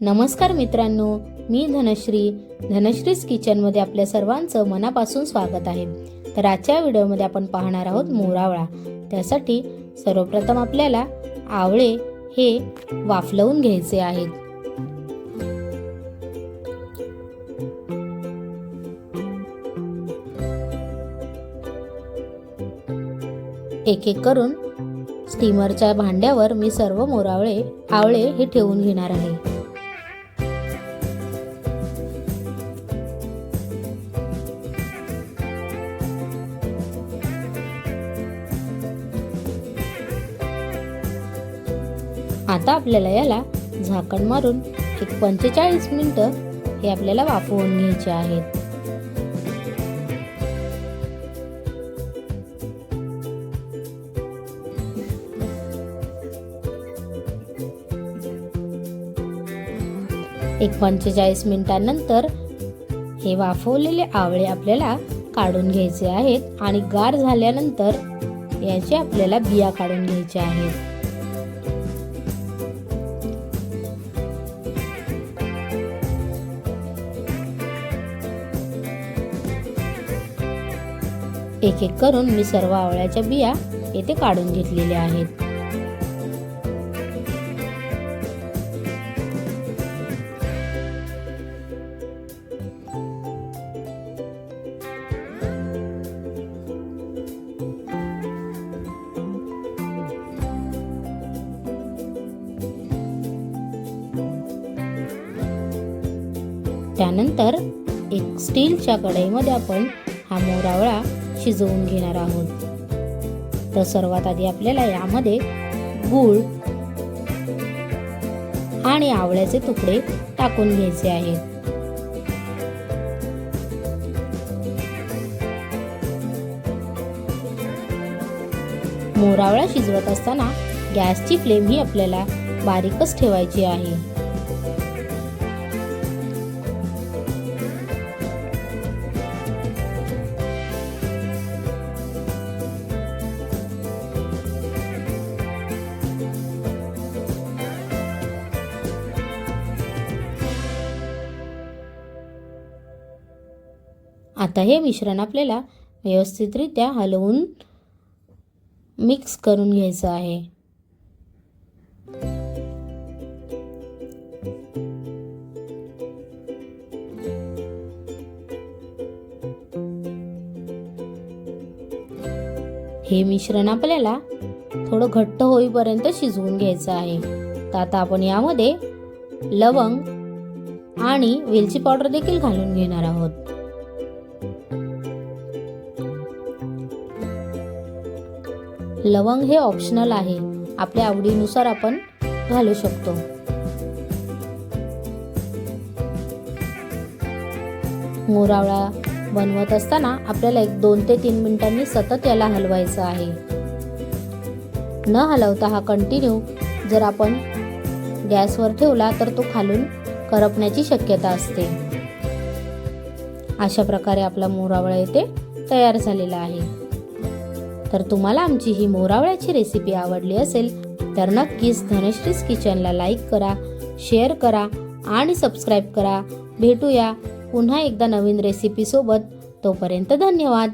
नमस्कार मित्रांनो, मी धनश्रीज किचनमध्ये आपल्या सर्वांचं मनापासून स्वागत आहे। तर आजच्या व्हिडिओमध्ये आपण पाहणार आहोत मोरावळा। त्यासाठी सर्वप्रथम आपल्याला आवळे हे वाफलवून घ्यायचे आहेत। एक एक करून स्टीमरच्या भांड्यावर मी सर्व आवळे हे ठेवून घेणार आहे। आता आपल्याला याला झाकण मारून 45 मिनिटं हे आपल्याला वाफवून घ्यायचे आहेत। एक 45 मिनिटांनंतर हे वाफवलेले आवळे आपल्याला काढून घ्यायचे आहेत आणि गार झाल्यानंतर याचे आपल्याला बिया काढून घ्यायचे आहेत। एक एक करून मी सर्व आवळ्याच्या बिया येथे काढून घेतलेल्या आहेत। त्यानंतर एक स्टीलच्या कढईमध्ये आपण हा मोरावळा शिजवून घेणार आहोत। तर सर्वात आधी आपल्याला यामध्ये गूळ आणि आवळ्याचे तुकडे टाकून घ्यायचे आहेत। मोरावळा शिजवत असताना गॅसची फ्लेम ही आपल्याला बारीकच ठेवायची आहे। आता हे मिश्रण आपल्याला व्यवस्थितरित्या हलवून मिक्स करून घ्यायचं आहे। हे मिश्रण आपल्याला थोडं घट्ट होईपर्यंत शिजवून घ्यायचं आहे। तर आता आपण यामध्ये लवंग आणि वेलची पावडर देखील घालून घेणार आहोत। लवंग हे ऑप्शनल आहे, आपल्या आवडीनुसार आपण घालू शकतो। मोरावळा बनवत असताना आपल्याला 2 ते 3 मिनिटांनी सतत याला हलवायचं आहे। न हलवता हा कंटिन्यू जर आपण गॅसवर ठेवला तर तो खालून करपण्याची शक्यता असते। अशा प्रकारे आपला मोरावळा येथे तयार झालेला आहे। तर तुम्हाला आमची ही मोरावळ्याची रेसिपी आवडली असेल तर नक्कीच धनश्रीज किचनला लाईक करा, शेअर करा आणि सबस्क्राईब करा। भेटूया पुन्हा एकदा नवीन रेसिपी सोबत। तोपर्यंत धन्यवाद।